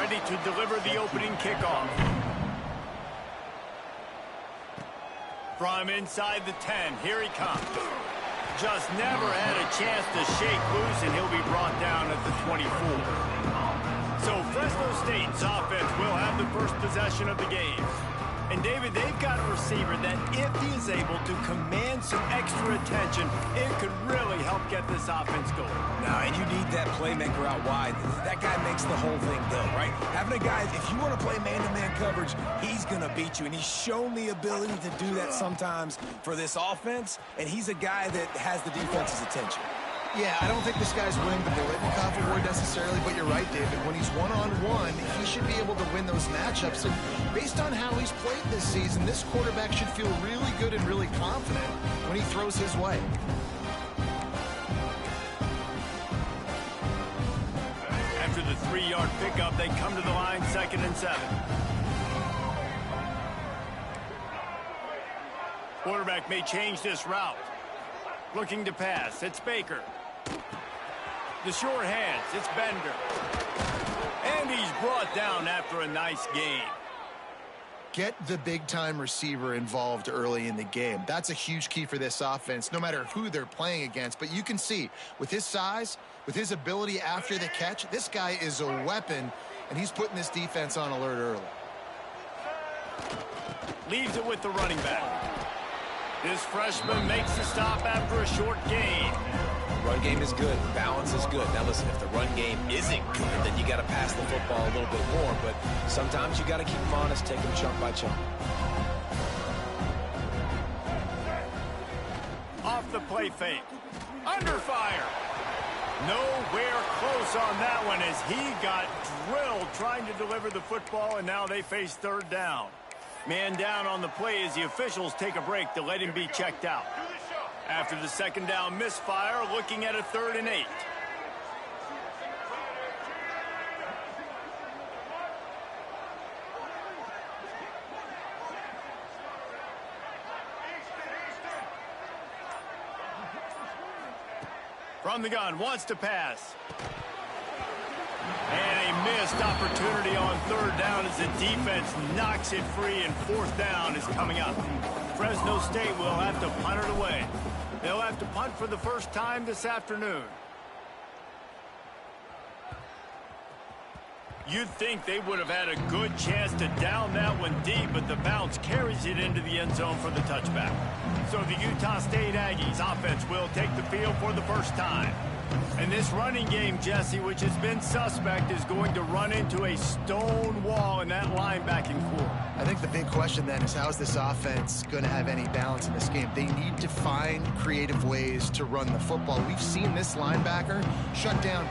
ready to deliver the opening kickoff. From inside the 10, here he comes. Just never had a chance to shake loose, and he'll be brought down at the 24. So Fresno State's offense will have the first possession of the game. And, David, they've got a receiver that if he is able to command some extra attention, it could really help get this offense going. Now, and you need that playmaker out wide. That guy makes the whole thing go, right? Having a guy, if you want to play man-to-man coverage, he's going to beat you. And he's shown the ability to do that sometimes for this offense. And he's a guy that has the defense's attention. Yeah, I don't think this guy's winning the Biletnikoff award necessarily, but you're right, David. When he's one-on-one, he should be able to win those matchups. And based on how he's played this season, this quarterback should feel really good and really confident when he throws his way. After the 3-yard pickup, they come to the line 2nd and 7. Quarterback may change this route. Looking to pass, it's Baker. The short hands, it's Bender. And he's brought down after a nice gain. Get the big-time receiver involved early in the game. That's a huge key for this offense, no matter who they're playing against. But you can see, with his size, with his ability after the catch, this guy is a weapon, and he's putting this defense on alert early. Leaves it with the running back. This freshman makes the stop after a short gain. Run game is good. Balance is good. Now, listen, if the run game isn't good, then you got to pass the football a little bit more. But sometimes you got to keep them honest, take them chunk by chunk. Off the play fake. Under fire. Nowhere close on that one as he got drilled trying to deliver the football, and now they face 3rd down. Man down on the play as the officials take a break to let him be checked out. After the 2nd down misfire, looking at a 3rd and 8. From the gun, wants to pass. And a missed opportunity on 3rd down as the defense knocks it free, and 4th down is coming up. Fresno State will have to punt it away. They'll have to punt for the first time this afternoon. You'd think they would have had a good chance to down that one deep, but the bounce carries it into the end zone for the touchback. So the Utah State Aggies offense will take the field for the first time. And this running game, Jesse, which has been suspect, is going to run into a stone wall in that linebacking core. I think the big question then is, how is this offense going to have any balance in this game? They need to find creative ways to run the football. We've seen this linebacker shut down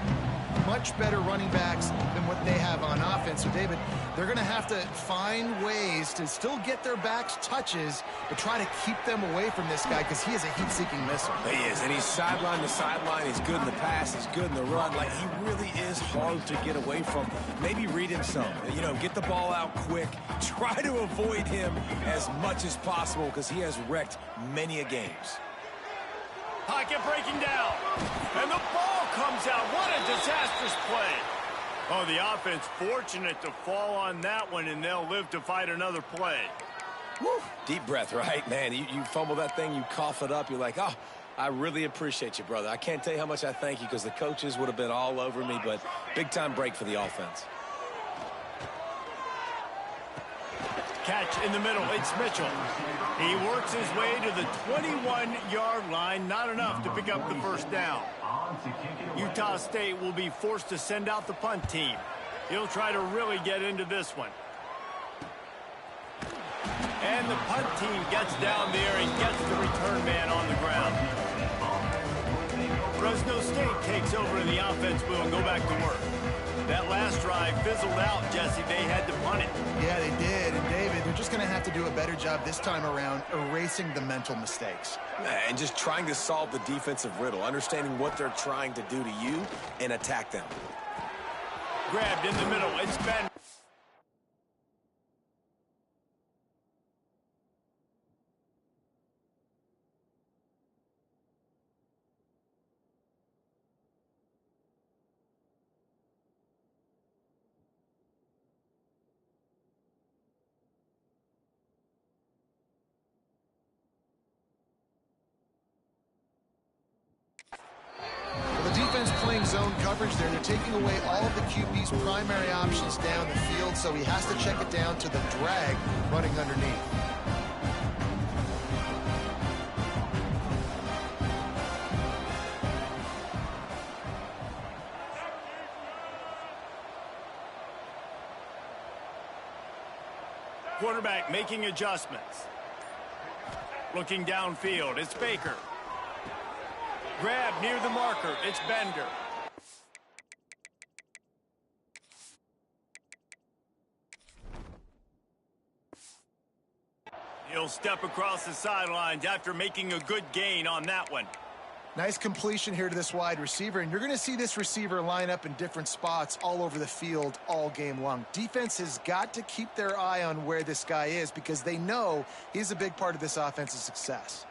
much better running backs than what they have on offense. So, David, they're going to have to find ways to still get their backs touches, but try to keep them away from this guy because he is a heat-seeking missile. He is, and he's sideline to sideline. He's good in the pass. He's good in the run. Like, he really is hard to get away from. Maybe read him some. You know, get the ball out quick. Try to avoid him as much as possible because he has wrecked many a games. Pocket breaking down. And the ball comes out. What a disastrous play. Oh, the offense fortunate to fall on that one, and they'll live to fight another play. Woo. Deep breath, right? Man, you fumble that thing, you cough it up. You're like, oh, I really appreciate you, brother. I can't tell you how much I thank you because the coaches would have been all over me, but big-time break for the offense. Catch in the middle. It's Mitchell. He works his way to the 21-yard line. Not enough to pick up the first down. Utah State will be forced to send out the punt team. He'll try to really get into this one. And the punt team gets down there and gets the return man on the ground. Fresno State takes over in the offense wheel and go back to work. That last drive fizzled out, Jesse. They had to punt it. Yeah, they did. And, David, they're just going to have to do a better job this time around erasing the mental mistakes. And just trying to solve the defensive riddle, understanding what they're trying to do to you and attack them. Grabbed in the middle. It's Ben. defense playing zone coverage there. They're taking away all of the QB's primary options down the field, so he has to check it down to the drag running underneath. Quarterback making adjustments. Looking downfield, it's Baker. Grab near the marker, it's Bender. He'll step across the sidelines after making a good gain on that one. Nice completion here to this wide receiver, and you're going to see this receiver line up in different spots all over the field all game long. Defense has got to keep their eye on where this guy is because they know he's a big part of this offense's success.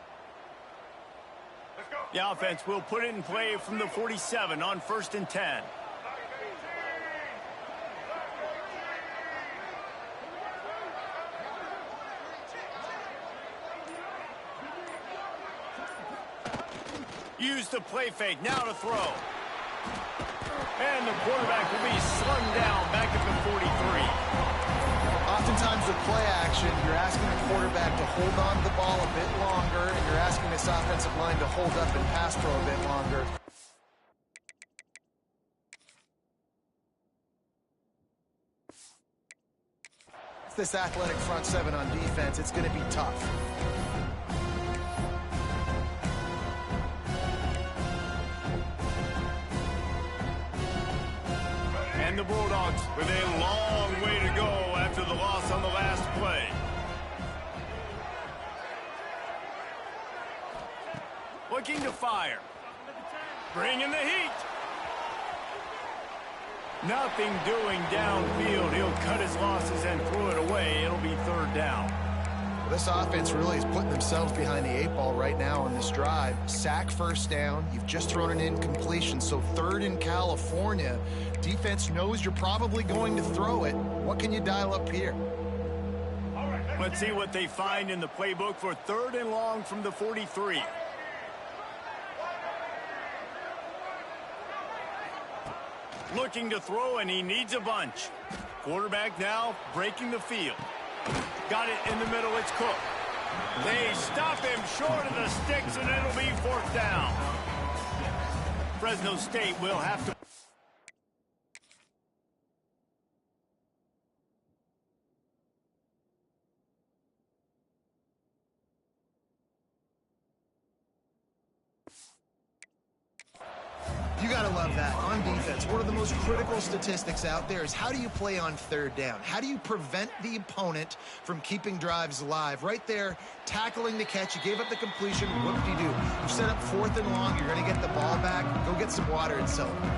The offense will put it in play from the 47 on 1st and 10. Use the play fake, now to throw. And the quarterback will be slung down back at the 43. Oftentimes with play action, you're asking the quarterback to hold on to the ball a bit longer, and you're asking this offensive line to hold up and pass pro a bit longer. This athletic front seven on defense, it's going to be tough. And the Bulldogs with a long way to go after the loss on the last play. Looking to fire. Bringing the heat. Nothing doing downfield. He'll cut his losses and throw it away. It'll be 3rd down. Well, this offense really is putting themselves behind the 8 ball right now on this drive. Sack 1st down. You've just thrown an incompletion, so 3rd in California. Defense knows you're probably going to throw it. What can you dial up here? Let's see what they find in the playbook for 3rd and long from the 43. Looking to throw, and he needs a bunch. Quarterback now breaking the field. Got it in the middle, it's Cook. They stop him short of the sticks, and it'll be 4th down. Fresno State will have to... You got to love that. On defense, one of the most critical statistics out there is how do you play on 3rd down? How do you prevent the opponent from keeping drives alive? Right there, tackling the catch. You gave up the completion. What did you do? You set up 4th and long. You're going to get the ball back. Go get some water and celebrate.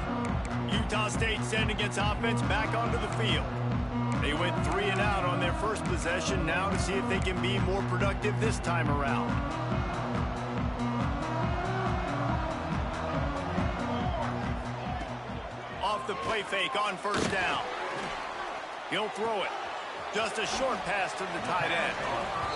Utah State sending its offense back onto the field. They went 3 and out on their first possession. Now to see if they can be more productive this time around. Off the play fake on 1st down. He'll throw it. Just a short pass to the tight end.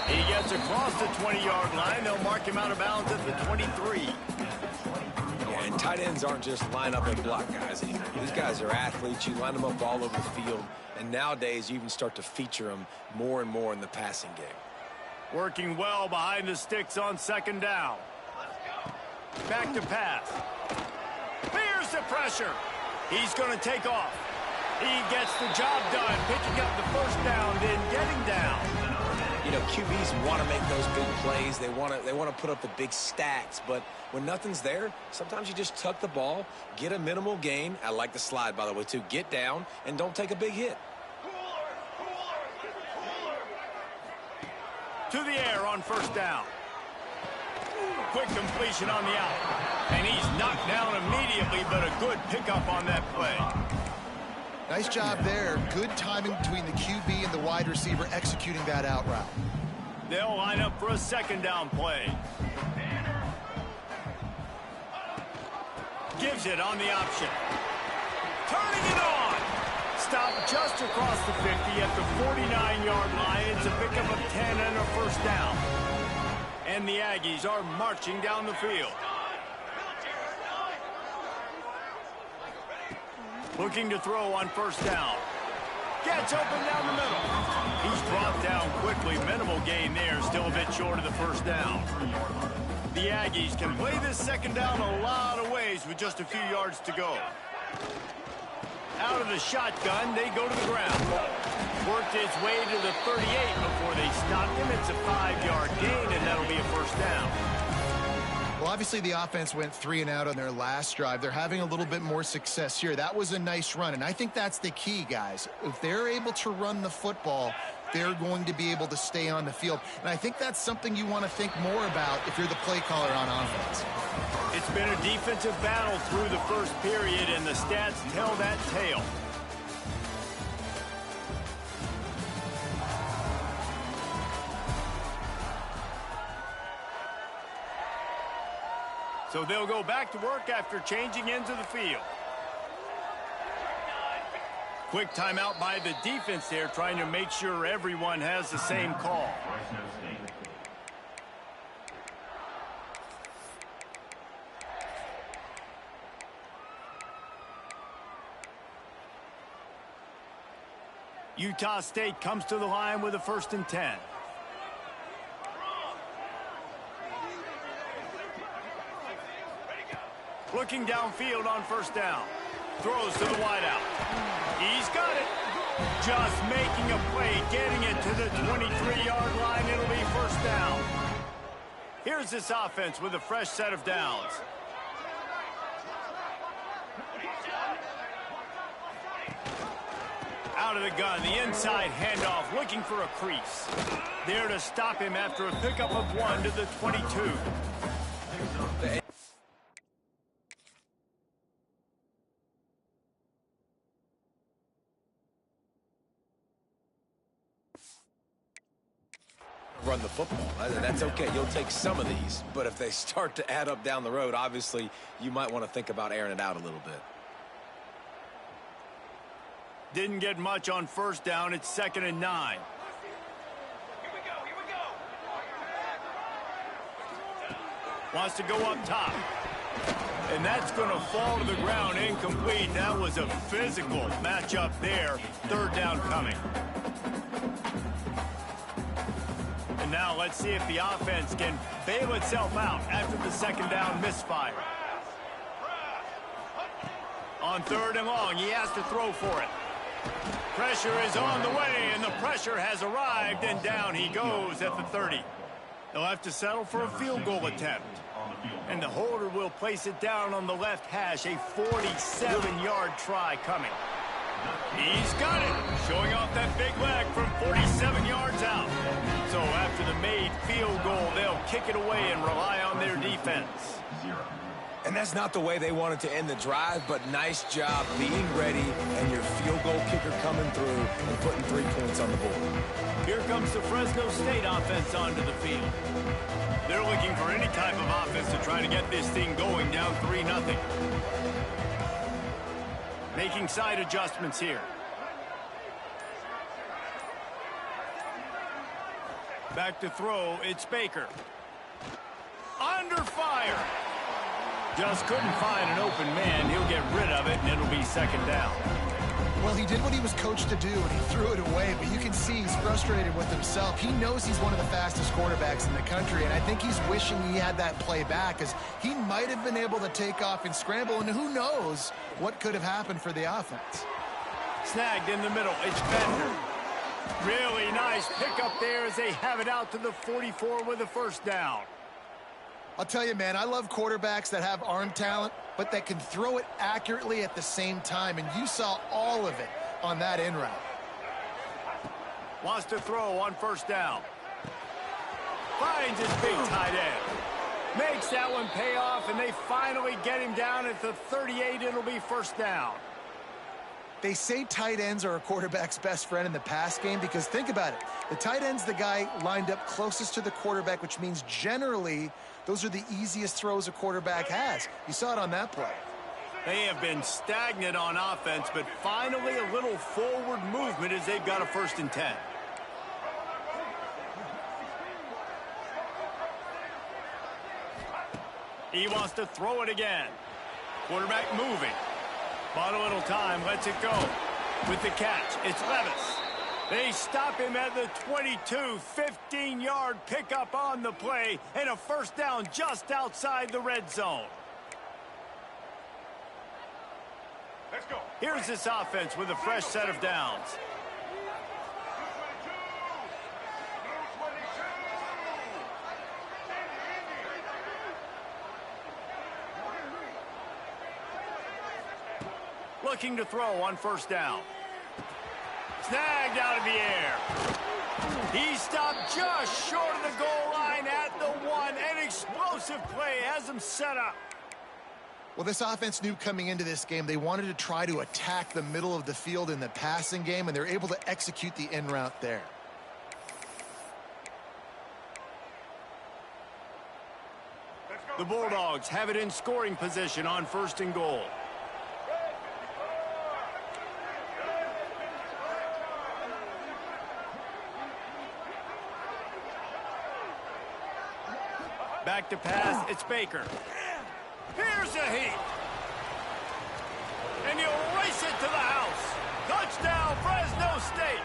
He gets across the 20-yard line. They'll mark him out of bounds at the 23. Yeah, and tight ends aren't just line up and block guys anymore. These guys are athletes. You line them up all over the field. And nowadays, you even start to feature them more and more in the passing game. Working well behind the sticks on 2nd down. Back to pass. Here's the pressure. He's going to take off. He gets the job done, picking up the 1st down, then getting down. You know, QBs want to make those big plays. They want to put up the big stats. But when nothing's there, sometimes you just tuck the ball, get a minimal gain. I like the slide, by the way, too. Get down and don't take a big hit. To the air on 1st down. Quick completion on the out. And he's knocked down immediately, but a good pickup on that play. Nice job there. Good timing between the QB and the wide receiver executing that out route. They'll line up for a 2nd down play. Gives it on the option. Turning it on. Stop just across the 50 at the 49-yard line. It's a pickup of 10 and a 1st down. And the Aggies are marching down the field. Looking to throw on first down. Gets open down the middle. He's brought down quickly. Minimal gain there. Still a bit short of the first down. The Aggies can play this second down a lot of ways with just a few yards to go. Out of the shotgun, they go to the ground. Worked its way to the 38 before they stopped him. It's a 5-yard gain, and that'll be a first down. Well, obviously the offense went 3 and out on their last drive. They're having a little bit more success here. That was a nice run, and I think that's the key, guys. If they're able to run the football, they're going to be able to stay on the field. And I think that's something you want to think more about if you're the play caller on offense. It's been a defensive battle through the first period, and the stats tell that tale. So they'll go back to work after changing into the field. Quick timeout by the defense there, trying to make sure everyone has the same call. Utah State comes to the line with a 1st and 10. Looking downfield on first down. Throws to the wideout. He's got it. Just making a play, getting it to the 23-yard line. It'll be first down. Here's this offense with a fresh set of downs. Out of the gun, the inside handoff, looking for a crease. There to stop him after a pickup of 1 to the 22. Run the football. That's okay. You'll take some of these, but if they start to add up down the road, obviously you might want to think about airing it out a little bit. Didn't get much on first down. It's 2nd and 9. Here we go. Wants to go up top. And that's going to fall to the ground incomplete. That was a physical matchup there. 3rd down coming. And now let's see if the offense can bail itself out after the 2nd down misfire. On 3rd and long, he has to throw for it. Pressure is on the way, and the pressure has arrived, and down he goes at the 30. They'll have to settle for a field goal attempt. And the holder will place it down on the left hash, a 47-yard try coming. He's got it, showing off that big leg from 47 yards out. So after the made field goal, they'll kick it away and rely on their defense. And that's not the way they wanted to end the drive, but nice job being ready and your field goal kicker coming through and putting 3 points on the board. Here comes the Fresno State offense onto the field. They're looking for any type of offense to try to get this thing going, down 3-0. Making side adjustments here. Back to throw, it's Baker. Under fire. Just couldn't find an open man. He'll get rid of it, and it'll be 2nd down. Well, he did what he was coached to do, and he threw it away, but you can see he's frustrated with himself. He knows he's one of the fastest quarterbacks in the country, and I think he's wishing he had that play back, because he might have been able to take off and scramble, and who knows what could have happened for the offense. Snagged in the middle. It's Bender. Really nice pickup there as they have it out to the 44 with a 1st down. I'll tell you, man, I love quarterbacks that have arm talent, but that can throw it accurately at the same time, and you saw all of it on that in route. Wants to throw on 1st down. Finds his big tight end. Makes that one pay off, and they finally get him down at the 38. It'll be 1st down. They say tight ends are a quarterback's best friend in the pass game because think about it. The tight end's the guy lined up closest to the quarterback, which means generally those are the easiest throws a quarterback has. You saw it on that play. They have been stagnant on offense, but finally a little forward movement as they've got a 1st and 10. He wants to throw it again. Quarterback moving. Bought a little time, lets it go. With the catch, it's Levis. They stop him at the 22, 15-yard pickup on the play, and a first down just outside the red zone. Let's go. Here's this offense with a fresh set of downs. Looking to throw on first down. Snagged out of the air. He stopped just short of the goal line at the 1. An explosive play has him set up. Well, this offense knew coming into this game they wanted to try to attack the middle of the field in the passing game, and they're able to execute the in route there. The Bulldogs have it in scoring position on first and goal. Back to pass, it's Baker. Here's a heat. And he'll race it to the house. Touchdown, Fresno State.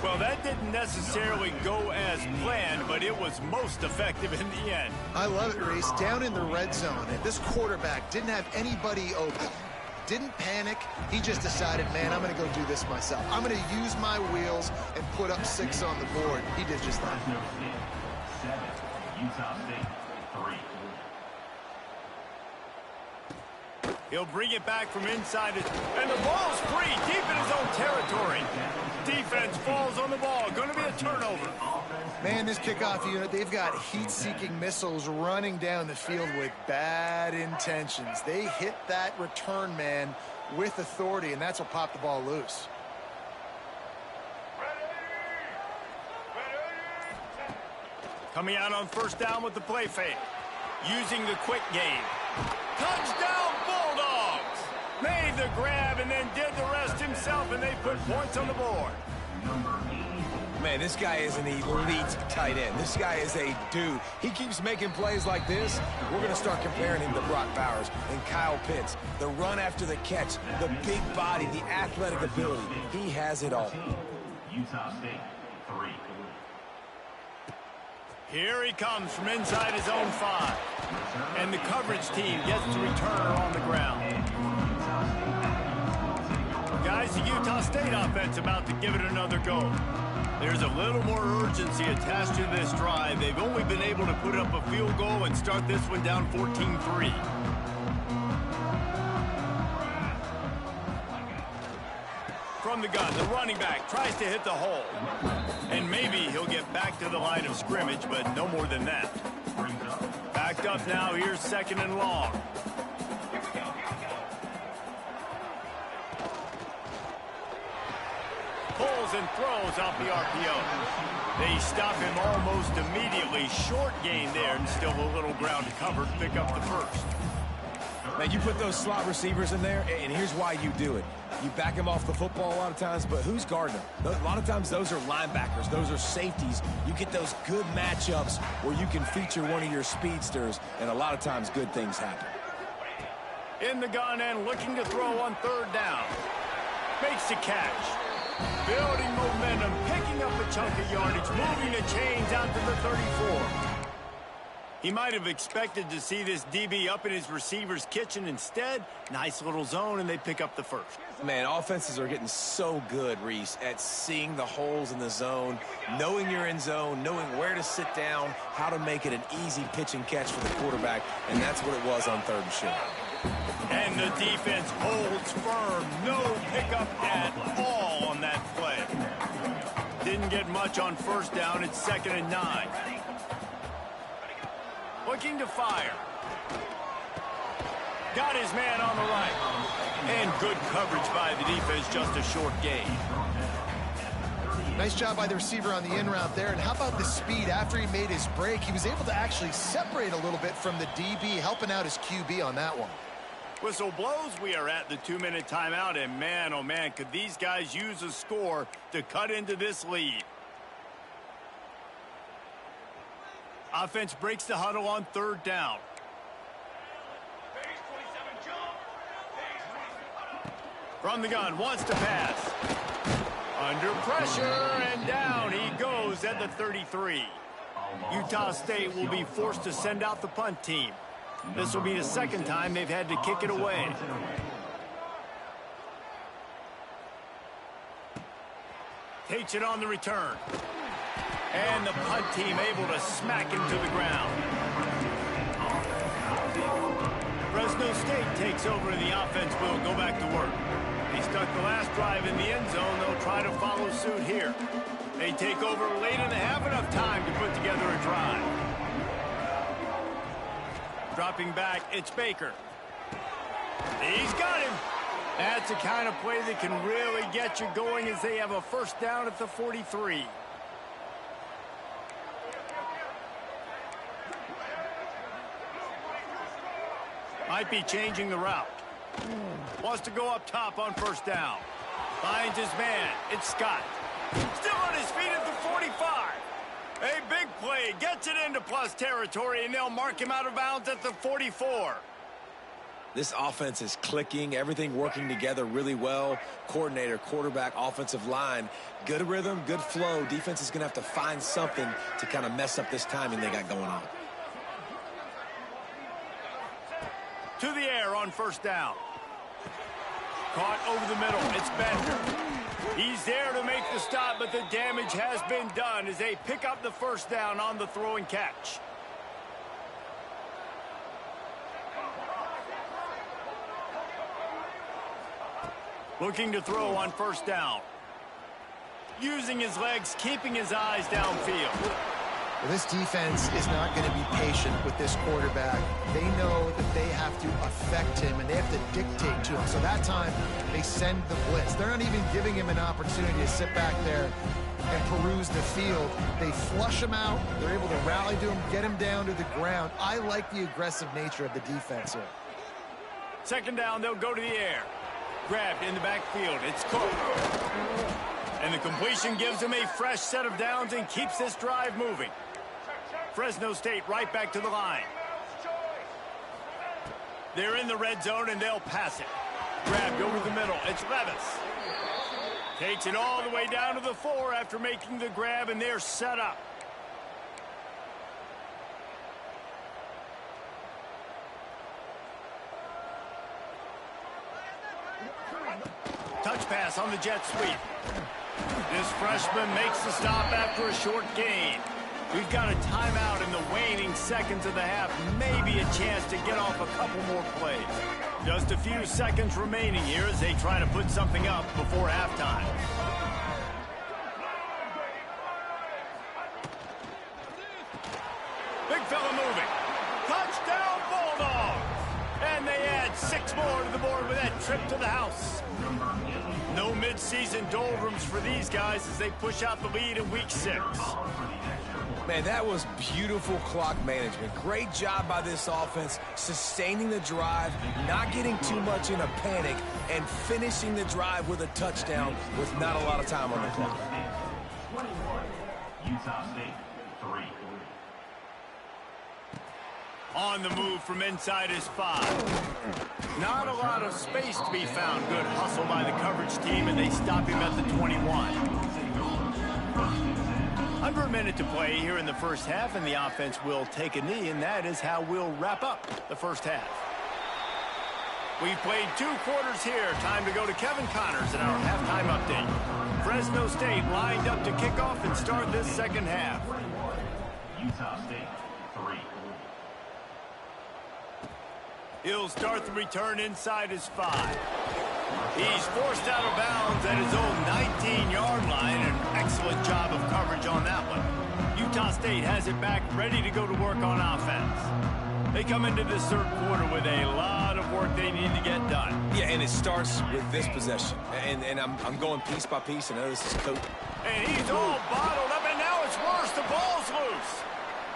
Well, that didn't necessarily go as planned, but it was most effective in the end. I love it, Reese. Down in the red zone, and this quarterback didn't have anybody open. Didn't panic. He just decided, man, I'm going to go do this myself. I'm going to use my wheels and put up 6 on the board. He did just that. Utah State, 3. He'll bring it back from inside it, and the ball's free, deep in his own territory. Defense falls on the ball. Going to be a turnover. Man, this kickoff unit, they've got heat-seeking missiles running down the field with bad intentions. They hit that return man with authority, and that's what popped the ball loose. Coming out on first down with the play fake. Using the quick game. Touchdown, Bulldogs! Made the grab and then did the rest himself, and they put points on the board. Man, this guy is an elite tight end. This guy is a dude. He keeps making plays like this. We're going to start comparing him to Brock Bowers and Kyle Pitts. The run after the catch, the big body, the athletic ability. He has it all. Utah State, 3. Here he comes from inside his own 5. And the coverage team gets the returner on the ground. Guys, the Utah State offense about to give it another go. There's a little more urgency attached to this drive. They've only been able to put up a field goal and start this one down 14-3. From the gun, the running back tries to hit the hole. And maybe he'll get back to the line of scrimmage, but no more than that. Backed up now, here's second and long. Pulls and throws off the RPO. They stop him almost immediately. Short gain there, and still a little ground to cover to pick up the first. Man, you put those slot receivers in there, and here's why you do it. You back them off the football a lot of times, but who's guarding them? A lot of times those are linebackers. Those are safeties. You get those good matchups where you can feature one of your speedsters, and a lot of times good things happen. In the gun and looking to throw on third down. Makes the catch. Building momentum, picking up a chunk of yardage, moving the chains out to the 34. He might have expected to see this DB up in his receiver's kitchen. Instead, nice little zone, and they pick up the first. Man, offenses are getting so good, Reese, at seeing the holes in the zone, knowing you're in zone, knowing where to sit down, how to make it an easy pitch and catch for the quarterback, and that's what it was on third and short. And the defense holds firm. No pickup at all on that play. Didn't get much on first down. It's 2nd and 9. Looking to fire. Got his man on the right. And good coverage by the defense, just a short gain. Nice job by the receiver on the in route there. And how about the speed after he made his break? He was able to actually separate a little bit from the DB, helping out his QB on that one. Whistle blows. We are at the 2-minute timeout. And man, oh man, could these guys use a score to cut into this lead. Offense breaks the huddle on third down. Phase 27 jump. Phase From the gun, wants to pass. Under pressure, and down he goes at the 33. Utah State will be forced to send out the punt team. This will be the second time they've had to kick it away. Takes it on the return. And the punt team able to smack him to the ground. Fresno State takes over and the offense will go back to work. They stuck the last drive in the end zone. They'll try to follow suit here. They take over late and have enough time to put together a drive. Dropping back, it's Baker. He's got him. That's the kind of play that can really get you going as they have a first down at the 43. Might be changing the route. Wants to go up top on first down. Finds his man. It's Scott. Still on his feet at the 45. A big play. Gets it into plus territory, and they'll mark him out of bounds at the 44. This offense is clicking, everything working together really well. Coordinator, quarterback, offensive line, good rhythm, good flow. Defense is going to have to find something to kind of mess up this timing they got going on. To the air on first down. Caught over the middle. It's Bender. He's there to make the stop, but the damage has been done as they pick up the first down on the throw and catch. Looking to throw on first down. Using his legs, keeping his eyes downfield. Well, this defense is not going to be patient with this quarterback. They know that they have to affect him and they have to dictate to him. So that time, they send the blitz. They're not even giving him an opportunity to sit back there and peruse the field. They flush him out. They're able to rally to him, get him down to the ground. I like the aggressive nature of the defense here. Second down, they'll go to the air. Grabbed in the backfield. It's Cook. And the completion gives him a fresh set of downs and keeps this drive moving. Fresno State right back to the line. They're in the red zone and they'll pass it. Grabbed over the middle. It's Levis. Takes it all the way down to the 4 after making the grab, and they're set up. Touch pass on the jet sweep. This freshman makes the stop after a short gain. We've got a timeout in the waning seconds of the half. Maybe a chance to get off a couple more plays. Just a few seconds remaining here as they try to put something up before halftime. Big fella moving. Touchdown Bulldogs! And they add 6 more to the board with that trip to the house. No midseason doldrums for these guys as they push out the lead in week 6. Man, that was beautiful clock management. Great job by this offense, sustaining the drive, not getting too much in a panic, and finishing the drive with a touchdown with not a lot of time on the clock. 21, Utah State, 3. On the move from inside his 5. Not a lot of space to be found. Good hustle by the coverage team, and they stop him at the 21. Under a minute to play here in the first half, and the offense will take a knee, and that is how we'll wrap up the first half. We've played 2 quarters here. Time to go to Kevin Connors in our halftime update. Fresno State lined up to kick off and start this second half. Utah State, 3. He'll start the return inside his 5. He's forced out of bounds at his own 19-yard line. An excellent job of coverage on that one. Utah State has it back, ready to go to work on offense. They come into this third quarter with a lot of work they need to get done. Yeah, and it starts with this possession. And I'm going piece by piece. I know this is coach. And he's all bottled up, and now it's worse. The ball's loose.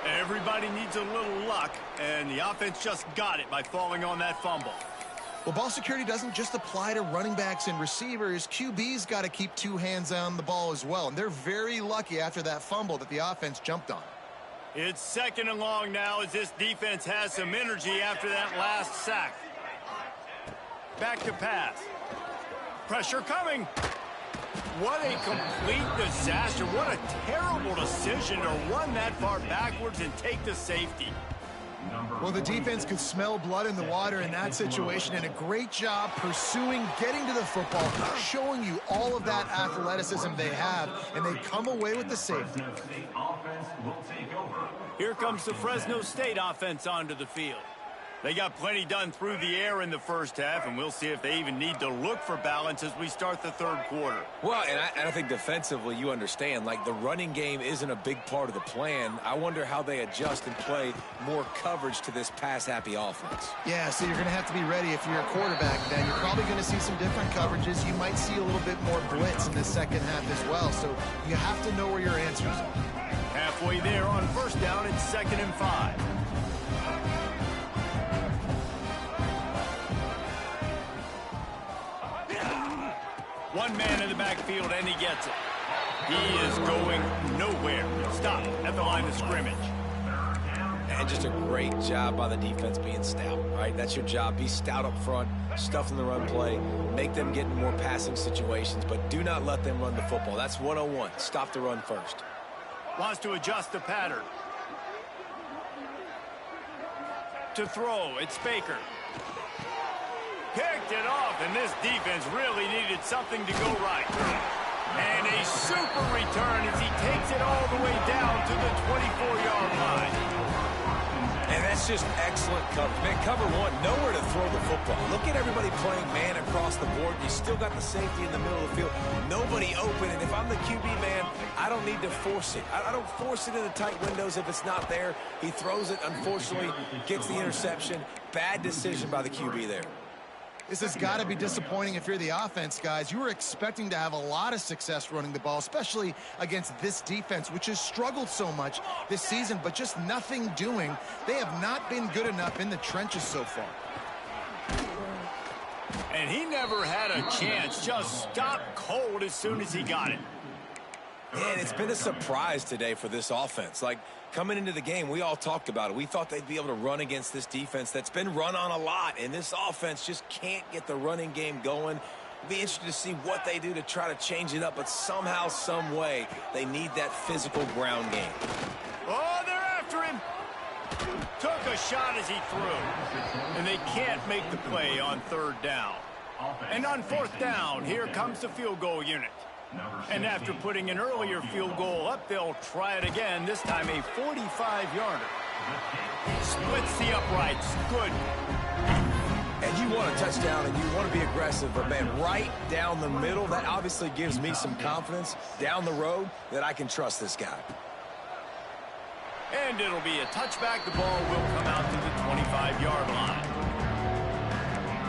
Everybody needs a little luck, and the offense just got it by falling on that fumble. Well, ball security doesn't just apply to running backs and receivers. QB's got to keep 2 hands on the ball as well, and they're very lucky after that fumble that the offense jumped on. It's second and long now as this defense has some energy after that last sack. Back to pass. Pressure coming. What a complete disaster. What a terrible decision to run that far backwards and take the safety. Well, the defense could smell blood in the water in that situation, and a great job pursuing, getting to the football, showing you all of that athleticism they have, and they come away with the safety. Here comes the Fresno State offense onto the field. They got plenty done through the air in the first half, and we'll see if they even need to look for balance as we start the third quarter. Well, and I think defensively, you understand, like the running game isn't a big part of the plan. I wonder how they adjust and play more coverage to this pass-happy offense. Yeah, so you're going to have to be ready if you're a quarterback. Then you're probably going to see some different coverages. You might see a little bit more blitz in the second half as well, so you have to know where your answers are. Halfway there on first down, it's 2nd and 5. One man in the backfield, and he gets it. He is going nowhere. Stop at the line of scrimmage. And just a great job by the defense being stout, right? That's your job. Be stout up front, stuff in the run play, make them get in more passing situations, but do not let them run the football. That's 101. Stop the run first. Wants to adjust the pattern. To throw, it's Baker. Picked it off, and this defense really needed something to go right. And a super return as he takes it all the way down to the 24-yard line. And that's just excellent coverage. Man, cover one, nowhere to throw the football. Look at everybody playing man across the board. You still got the safety in the middle of the field. Nobody open, and if I'm the QB man, I don't need to force it. I don't force it in the tight windows if it's not there. He throws it, unfortunately, gets the interception. Bad decision by the QB there. This has got to be disappointing if you're the offense, guys. You were expecting to have a lot of success running the ball, especially against this defense, which has struggled so much this season, but just nothing doing. They have not been good enough in the trenches so far. And he never had a chance. Just stopped cold as soon as he got it. And it's been a surprise today for this offense. Like, coming into the game, we all talked about it. We thought they'd be able to run against this defense that's been run on a lot, and this offense just can't get the running game going. It'll be interesting to see what they do to try to change it up, but somehow, some way, they need that physical ground game. Oh, they're after him. Took a shot as he threw, and they can't make the play on 3rd down. And on 4th down, here comes the field goal unit. And after putting an earlier field goal up, they'll try it again, this time a 45-yarder. Splits the uprights. Good. And you want a touchdown and you want to be aggressive, but, man, right down the middle, that obviously gives me some confidence down the road that I can trust this guy. And it'll be a touchback. The ball will come out to the 25-yard line.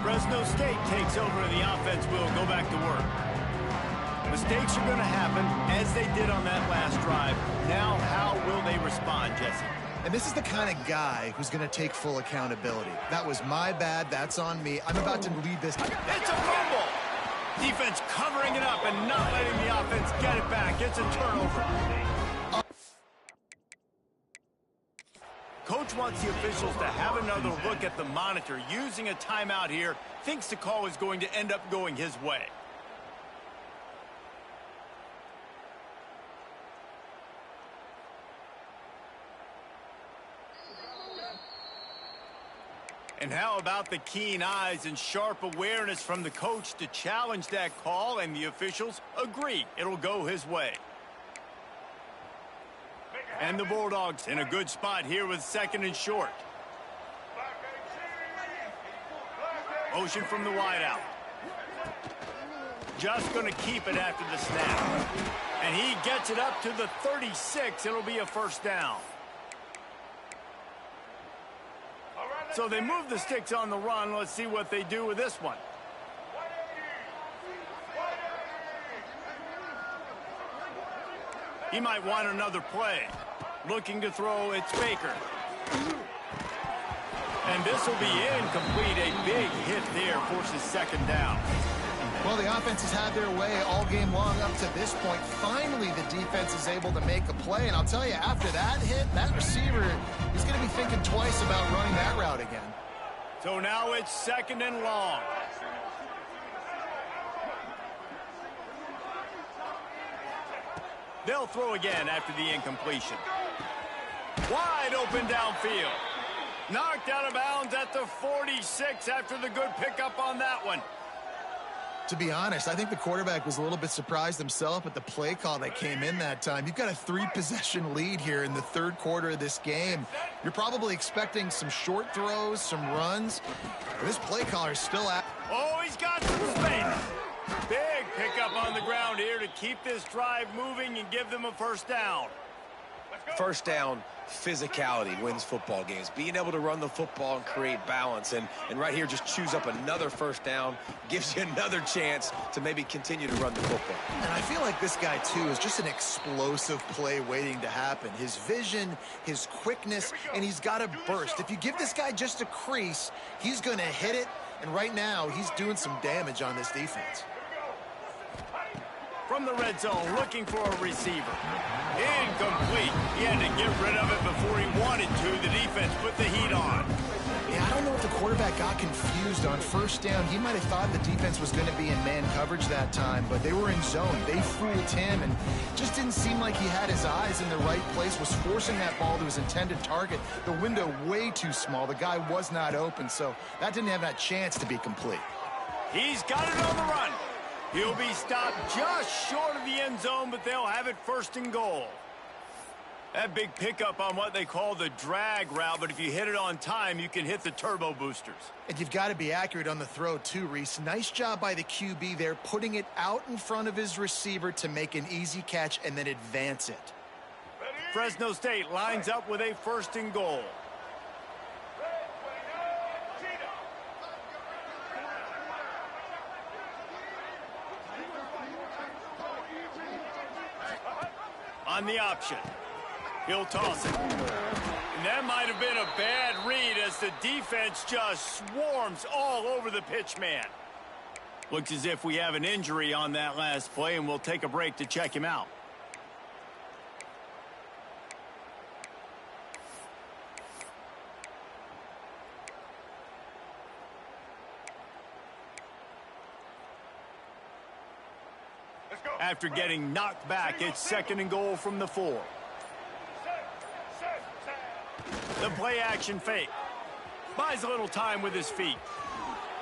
Fresno State takes over, and the offense will go back to work. Mistakes are going to happen, as they did on that last drive. Now, how will they respond, Jesse? And this is the kind of guy who's going to take full accountability. That was my bad. That's on me. I'm about to lead this. It's a fumble. Defense covering it up and not letting the offense get it back. It's a turnover. Coach wants the officials to have another look at the monitor. Using a timeout here, thinks the call is going to end up going his way. And how about the keen eyes and sharp awareness from the coach to challenge that call, and the officials agree it'll go his way. And the Bulldogs in a good spot here with 2nd and short. Motion from the wideout. Just going to keep it after the snap. And he gets it up to the 36. It'll be a 1st down. So they move the sticks on the run. Let's see what they do with this one. He might want another play. Looking to throw, it's Baker. And this will be incomplete. A big hit there forces 2nd down. Well, the offense has had their way all game long up to this point. Finally, the defense is able to make a play. And I'll tell you, after that hit, that receiver is going to be thinking twice about running that route again. So now it's 2nd and long. They'll throw again after the incompletion. Wide open downfield. Knocked out of bounds at the 46 after the good pickup on that one. To be honest, I think the quarterback was a little bit surprised himself at the play call that came in that time. You've got a 3-possession lead here in the third quarter of this game. You're probably expecting some short throws, some runs. But this play caller is still at. Oh, he's got some space. Big pickup on the ground here to keep this drive moving and give them a first down. First down, physicality wins football games. Being able to run the football and create balance. And right here, just choose up another first down, gives you another chance to maybe continue to run the football. And I feel like this guy, too, is just an explosive play waiting to happen. His vision, his quickness, and he's got a burst. If you give this guy just a crease, he's going to hit it. And right now, he's doing some damage on this defense. From the red zone, looking for a receiver. Incomplete. He had to get rid of it before he wanted to. The defense put the heat on. Yeah, I don't know if the quarterback got confused on first down. He might have thought the defense was going to be in man coverage that time, but they were in zone. They fooled him and just didn't seem like he had his eyes in the right place, was forcing that ball to his intended target. The window way too small. The guy was not open, so that didn't have that chance to be complete. He's got it on the run. He'll be stopped just short of the end zone, but they'll have it first and goal. That big pickup on what they call the drag route, but if you hit it on time, you can hit the turbo boosters. And you've got to be accurate on the throw, too, Reese. Nice job by the QB there, putting it out in front of his receiver to make an easy catch and then advance it. Fresno State lines up with a first and goal. On the option. He'll toss it. And that might have been a bad read as the defense just swarms all over the pitch man. Looks as if we have an injury on that last play, and we'll take a break to check him out. After getting knocked back, it's second and goal from the 4. The play action fake. Buys a little time with his feet.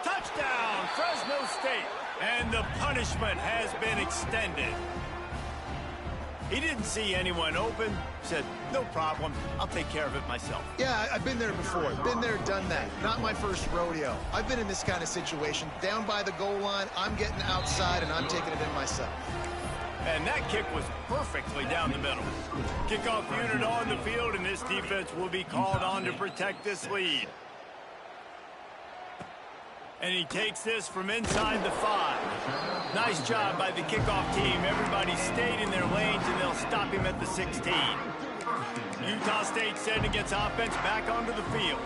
Touchdown, Fresno State. And the punishment has been extended. He didn't see anyone open. Said, no problem. I'll take care of it myself. Yeah, I've been there before. Been there, done that. Not my first rodeo. I've been in this kind of situation. Down by the goal line, I'm getting outside, and I'm taking it in myself. And that kick was perfectly down the middle. Kickoff unit on the field, and this defense will be called on to protect this lead. And he takes this from inside the 5. Nice job by the kickoff team. Everybody stayed in their lanes, and they'll stop him at the 16. Utah State sending its offense back onto the field.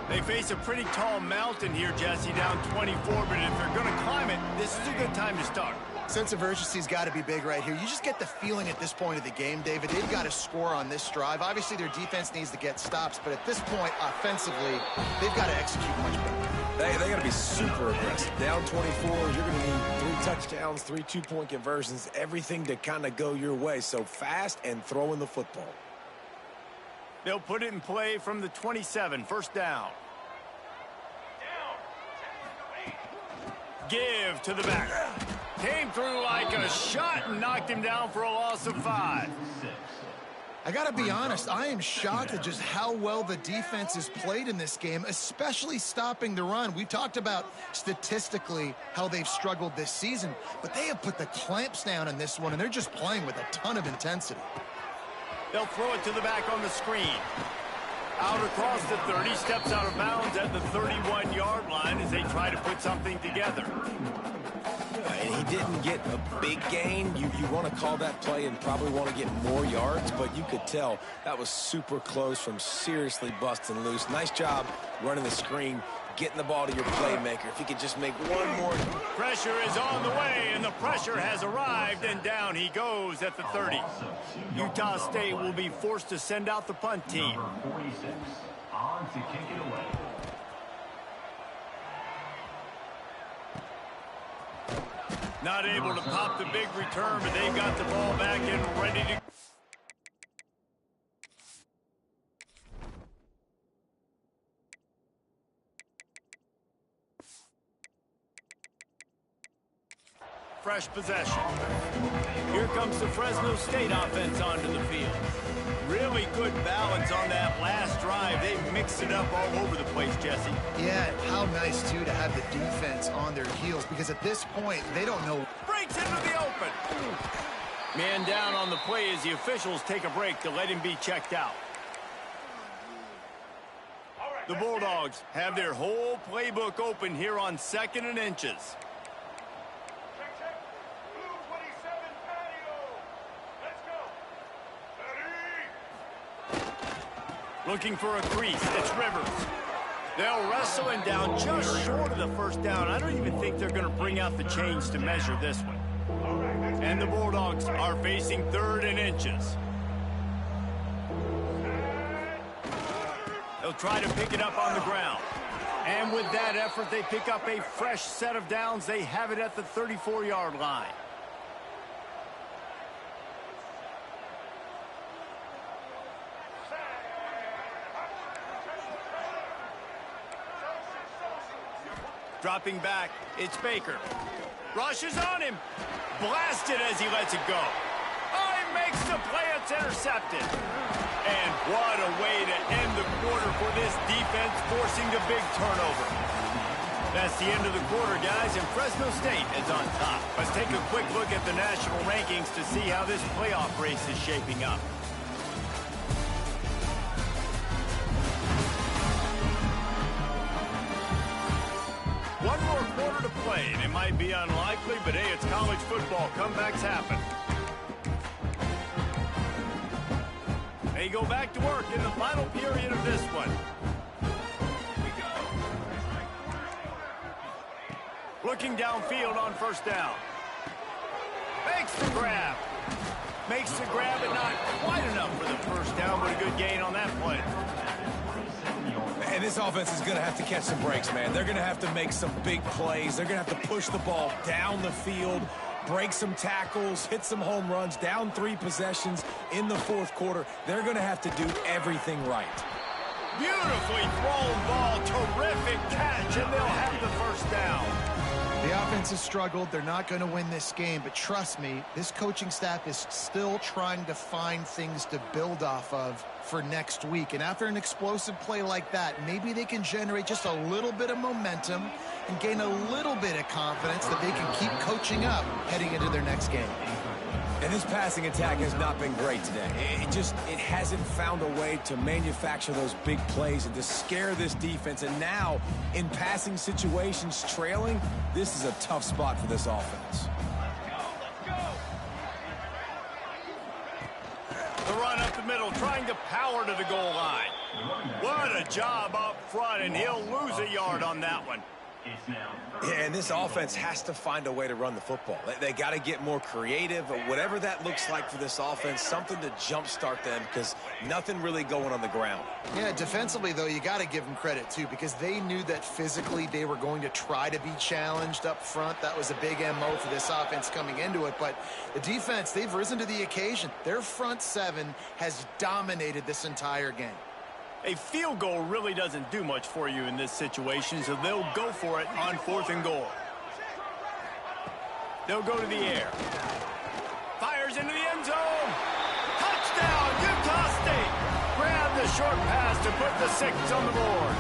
They face a pretty tall mountain here, Jesse, down 24, but if they're going to climb it, this is a good time to start. Sense of urgency's got to be big right here. You just get the feeling at this point of the game, David, they've got to score on this drive. Obviously, their defense needs to get stops, but at this point, offensively, they've got to execute much better. They got to be super aggressive. Down 24, you're going to need 3 touchdowns, 3 two-point conversions, everything to kind of go your way. So fast and throwing the football. They'll put it in play from the 27, first down. Give to the back. Came through like a shot and knocked him down for a loss of 5. I got to be honest, I am shocked at just how well the defense has played in this game, especially stopping the run. We talked about statistically how they've struggled this season, but they have put the clamps down in this one, and they're just playing with a ton of intensity. They'll throw it to the back on the screen. Out across the 30, steps out of bounds at the 31-yard line as they try to put something together. And he didn't get a big gain. You want to call that play and probably want to get more yards, but you could tell that was super close from seriously busting loose. Nice job running the screen, getting the ball to your playmaker. If he could just make one more. Pressure is on the way, and the pressure has arrived, and down he goes at the 30. Utah State will be forced to send out the punt team. Number 46, on to kick it away. Not able to pop the big return, but they got the ball back and ready to... Fresh possession. Here comes the Fresno State offense onto the field. Really good balance on that last drive. They mixed it up all over the place, Jesse. Yeah, how nice, too, to have the defense on their heels, because at this point, they don't know. Breaks into the open. Man down on the play as the officials take a break to let him be checked out. The Bulldogs have their whole playbook open here on 2nd and inches. Looking for a crease. It's Rivers. They'll wrestle him down just short of the first down. I don't even think they're going to bring out the chains to measure this one. And the Bulldogs are facing 3rd and inches. They'll try to pick it up on the ground. And with that effort, they pick up a fresh set of downs. They have it at the 34-yard line. Dropping back, it's Baker. Rushes on him. Blasted as he lets it go. Oh, he makes the play. It's intercepted. And what a way to end the quarter for this defense, forcing the big turnover. That's the end of the quarter, guys, and Fresno State is on top. Let's take a quick look at the national rankings to see how this playoff race is shaping up. One more quarter to play, and it might be unlikely, but hey, it's college football. Comebacks happen. They go back to work in the final period of this one. Looking downfield on 1st down. Makes the grab. Makes the grab, but not quite enough for the 1st down, but a good gain on that play. And this offense is going to have to catch some breaks, man. They're going to have to make some big plays. They're going to have to push the ball down the field, break some tackles, hit some home runs, down 3 possessions in the 4th quarter. They're going to have to do everything right. Beautifully thrown ball, terrific catch, and they'll have the 1st down. The offense has struggled. They're not going to win this game, but trust me, this coaching staff is still trying to find things to build off of for next week. And after an explosive play like that, maybe they can generate just a little bit of momentum and gain a little bit of confidence that they can keep coaching up heading into their next game. And this passing attack has not been great today. It hasn't found a way to manufacture those big plays and to scare this defense. And now, in passing situations, trailing, this is a tough spot for this offense. The run up the middle, trying to power to the goal line. What a job up front, and he'll lose a yard on that one. Yeah, and this offense has to find a way to run the football. They got to get more creative, or whatever that looks like for this offense, something to jumpstart them, because nothing really going on the ground. Yeah, defensively, though, you got to give them credit, too, because they knew that physically they were going to try to be challenged up front. That was a big MO for this offense coming into it. But the defense, they've risen to the occasion. Their front 7 has dominated this entire game. A field goal really doesn't do much for you in this situation, so they'll go for it on 4th and goal. They'll go to the air. Fires into the end zone. Touchdown, Utah State. Grab the short pass to put the 6 on the board.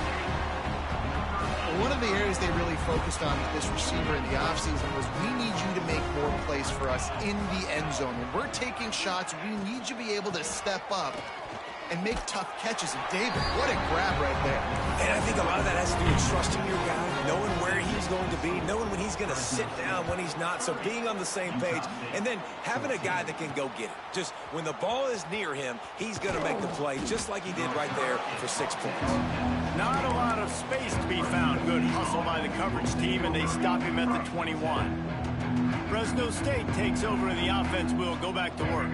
One of the areas they really focused on with this receiver in the offseason was, we need you to make more plays for us in the end zone. When we're taking shots, we need you to be able to step up and make tough catches. And David, what a grab right there. And I think a lot of that has to do with trusting your guy, knowing where he's going to be, knowing when he's going to sit down, when he's not. So being on the same page, and then having a guy that can go get it. Just when the ball is near him, he's going to make the play, just like he did right there for 6 points. Not a lot of space to be found. Good hustle by the coverage team, and they stop him at the 21. Fresno State takes over, and the offense will go back to work.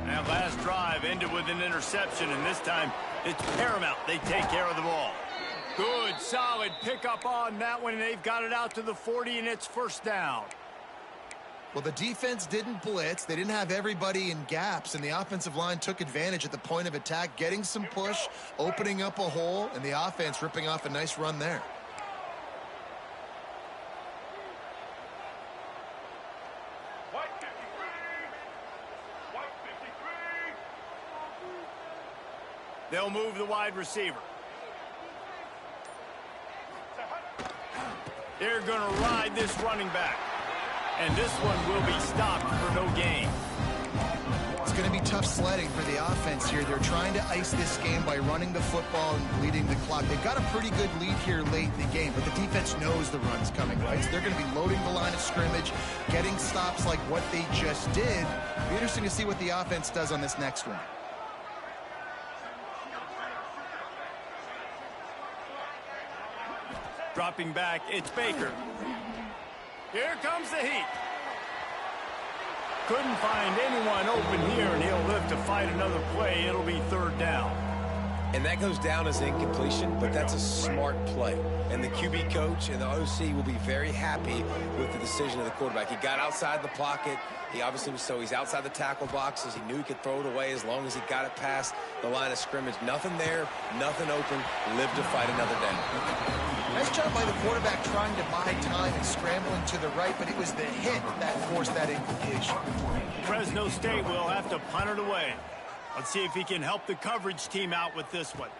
That last drive ended with an interception, and this time it's paramount they take care of the ball. Good, solid pickup on that one, and they've got it out to the 40, and it's 1st down. Well, the defense didn't blitz. They didn't have everybody in gaps, and the offensive line took advantage at the point of attack, getting some push, opening up a hole, and the offense ripping off a nice run there. White 53. White 53. They'll move the wide receiver. They're going to ride this running back. And this one will be stopped for no gain. It's going to be tough sledding for the offense here. They're trying to ice this game by running the football and bleeding the clock. They've got a pretty good lead here late in the game, but the defense knows the run's coming, right? So they're going to be loading the line of scrimmage, getting stops like what they just did. It'll be interesting to see what the offense does on this next one. Dropping back, it's Baker. Here comes the heat. Couldn't find anyone open here, and he'll live to fight another play. It'll be third down. And that goes down as incompletion, but that's a smart play. And the QB coach and the OC will be very happy with the decision of the quarterback. He got outside the pocket. He obviously was he's outside the tackle boxes. He knew he could throw it away as long as he got it past the line of scrimmage. Nothing there, nothing open. Live to fight another down. Nice job by the quarterback trying to buy time and scrambling to the right, but it was the hit that forced that incompletion. Fresno State will have to punt it away. Let's see if he can help the coverage team out with this one.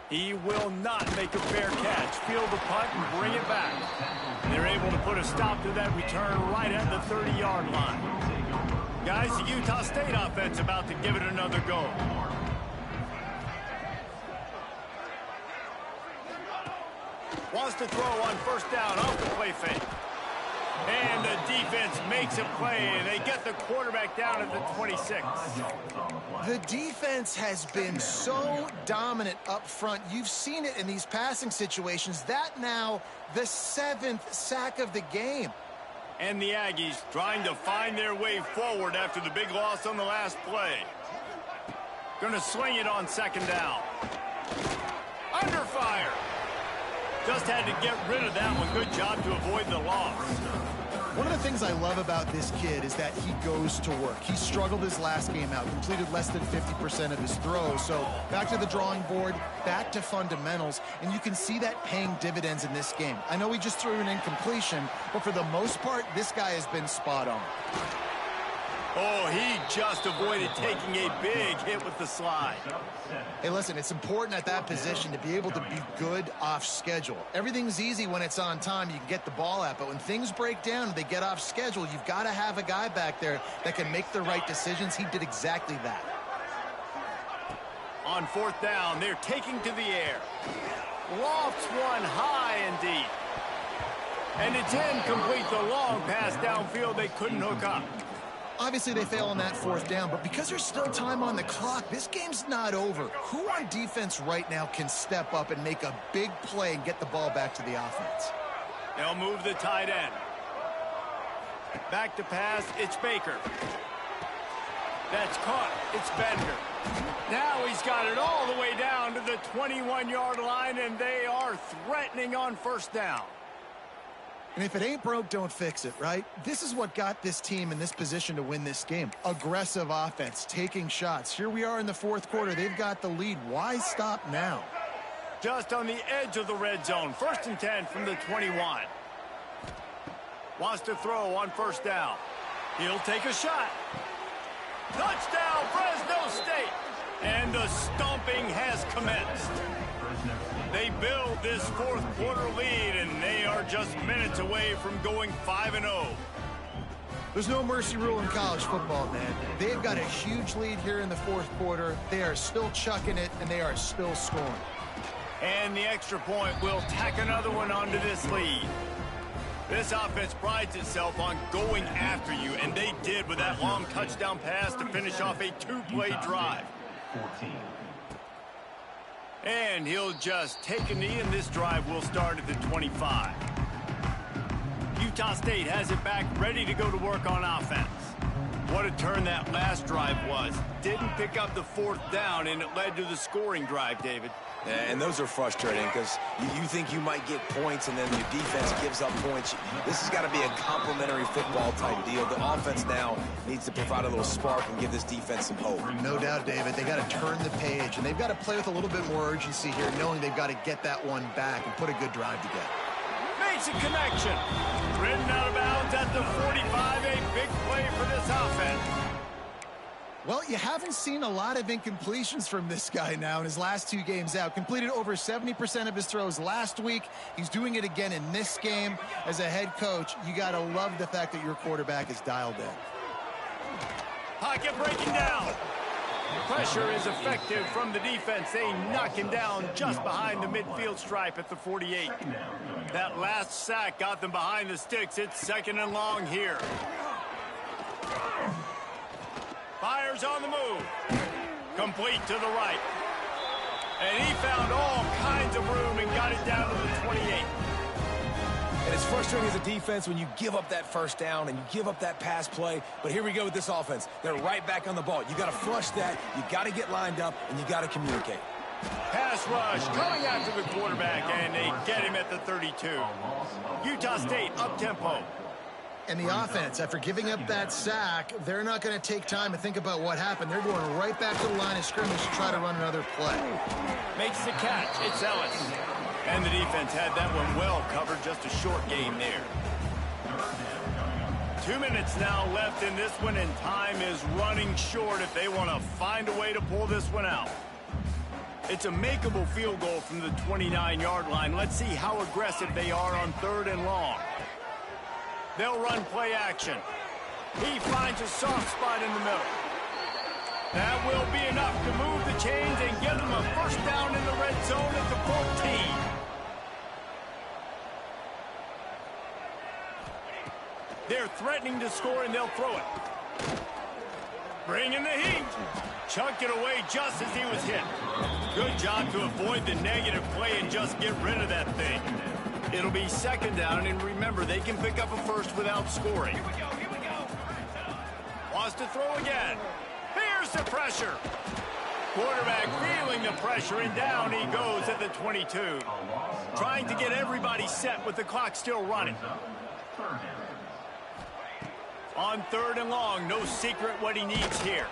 He will not make a fair catch. Field the punt and bring it back. They're able to put a stop to that return right at the 30-yard line. Guys, the Utah State offense about to give it another go. Wants to throw on first down off the play fake. And the defense makes a play, and they get the quarterback down at the 26. The defense has been so dominant up front. You've seen it in these passing situations. That now the 7th sack of the game. And the Aggies trying to find their way forward after the big loss on the last play. Gonna swing it on second down. Under fire. Just had to get rid of that one. Good job to avoid the loss. One of the things I love about this kid is that he goes to work. He struggled his last game out, completed less than 50% of his throws. So back to the drawing board, back to fundamentals, and you can see that paying dividends in this game. I know he just threw an incompletion, but for the most part, this guy has been spot on. Oh, he just avoided taking a big hit with the slide. Hey, listen, it's important at that position to be able to be good off schedule. Everything's easy when it's on time. You can get the ball out, but when things break down and they get off schedule, you've got to have a guy back there that can make the right decisions. He did exactly that. On fourth down, they're taking to the air. Lofts one high and deep. And it's incomplete. The long pass downfield they couldn't hook up. Obviously, they fail on that fourth down, but because there's still time on the clock, this game's not over. Who on defense right now can step up and make a big play and get the ball back to the offense? They'll move the tight end. Back to pass, it's Baker. That's caught, it's Bender. Now he's got it all the way down to the 21-yard line, and they are threatening on first down. And if it ain't broke, don't fix it, right? This is what got this team in this position to win this game. Aggressive offense, taking shots. Here we are in the fourth quarter. They've got the lead. Why stop now? Just on the edge of the red zone. 1st and 10 from the 21. Wants to throw on first down. He'll take a shot. Touchdown, Fresno State. And the stomping has commenced. They build this fourth quarter lead, and they are just minutes away from going 5-0. There's no mercy rule in college football, man. They've got a huge lead here in the fourth quarter. They are still chucking it, and they are still scoring. And the extra point will tack another one onto this lead. This offense prides itself on going after you, and they did with that long touchdown pass to finish off a two-play drive. 14. And he'll just take a knee, and this drive will start at the 25. Utah State has it back, ready to go to work on offense. What what a turn that last drive was. Didn't pick up the fourth down, and it led to the scoring drive, David. And those are frustrating because you think you might get points and then your defense gives up points. This has got to be a complementary football type deal. The offense now needs to provide a little spark and give this defense some hope. No doubt, David. They got to turn the page, and they've got to play with a little bit more urgency here, knowing they've got to get that one back and put a good drive together. Makes a connection. Ridden out of bounds at the 45. A big play for this offense. Well, you haven't seen a lot of incompletions from this guy now in his last 2 games out. Completed over 70% of his throws last week. He's doing it again in this game. As a head coach, you got to love the fact that your quarterback is dialed in. Pocket breaking down. Pressure is effective from the defense. They knock him down just behind the midfield stripe at the 48. That last sack got them behind the sticks. It's 2nd and long here. Fires on the move. Complete to the right. And he found all kinds of room and got it down to the 28. And it's frustrating as a defense when you give up that first down and you give up that pass play. But here we go with this offense. They're right back on the ball. You got to flush that. You got to get lined up, and you got to communicate. Pass rush coming after the quarterback, and they get him at the 32. Utah State up-tempo. And the offense, after giving up that sack, they're not going to take time to think about what happened. They're going right back to the line of scrimmage to try to run another play. Makes the catch. It's Ellis. And the defense had that one well covered. Just a short game there. 2 minutes now left in this one, and time is running short if they want to find a way to pull this one out. It's a makeable field goal from the 29-yard line. Let's see how aggressive they are on 3rd and long. They'll run play action. He finds a soft spot in the middle. That will be enough to move the chains and give them a first down in the red zone at the 14. They're threatening to score, and they'll throw it. Bring in the heat. Chunked it away just as he was hit. Good job to avoid the negative play and just get rid of that thing. It'll be 2nd down, and remember, they can pick up a first without scoring. Here we go. Wants to throw again. Here's the pressure. Quarterback feeling the pressure, and down he goes at the 22. Trying to get everybody set with the clock still running. On 3rd and long, no secret what he needs here.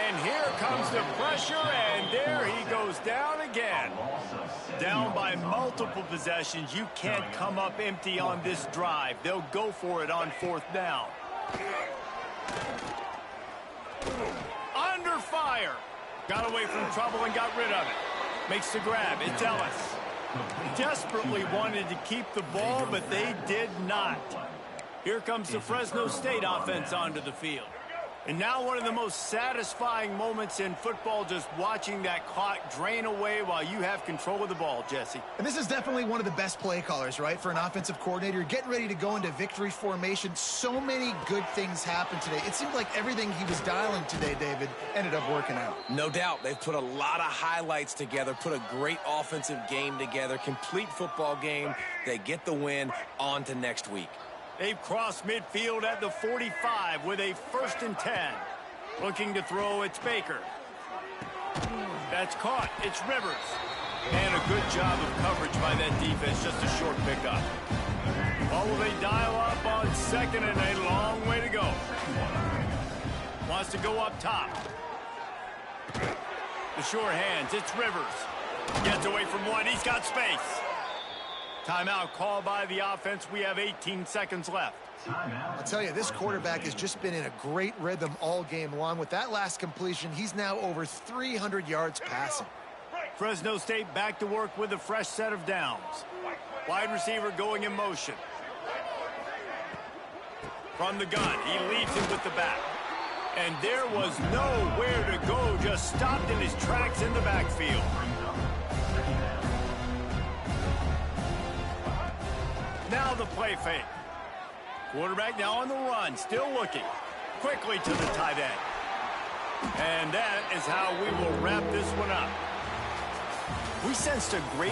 And here comes the pressure, and there he goes down again. Down by multiple possessions. You can't come up empty on this drive. They'll go for it on 4th down. Under fire. Got away from trouble and got rid of it. Makes the grab. It's Ellis. Desperately wanted to keep the ball, but they did not. Here comes the Fresno State offense onto the field. And now one of the most satisfying moments in football, just watching that clock drain away while you have control of the ball, Jesse. And this is definitely one of the best play callers, right, for an offensive coordinator. You're getting ready to go into victory formation. So many good things happened today. It seemed like everything he was dialing today, David, ended up working out. No doubt. They've put a lot of highlights together, put a great offensive game together, complete football game. They get the win. On to next week. They've crossed midfield at the 45 with a 1st and 10. Looking to throw, it's Baker. That's caught. It's Rivers. And a good job of coverage by that defense. Just a short pickup. What will they dial up on 2nd and a long way to go? Wants to go up top. The sure hands. It's Rivers. Gets away from one. He's got space. Timeout called by the offense. We have 18 seconds left. I'll tell you, this quarterback has just been in a great rhythm all game long. With that last completion, he's now over 300 yards passing. Fresno State back to work with a fresh set of downs. Wide receiver going in motion. From the gun, he leads it with the back. And there was nowhere to go, just stopped in his tracks in the backfield. Now the play fake. Quarterback now on the run, still looking. Quickly to the tight end. And that is how we will wrap this one up. We sensed a great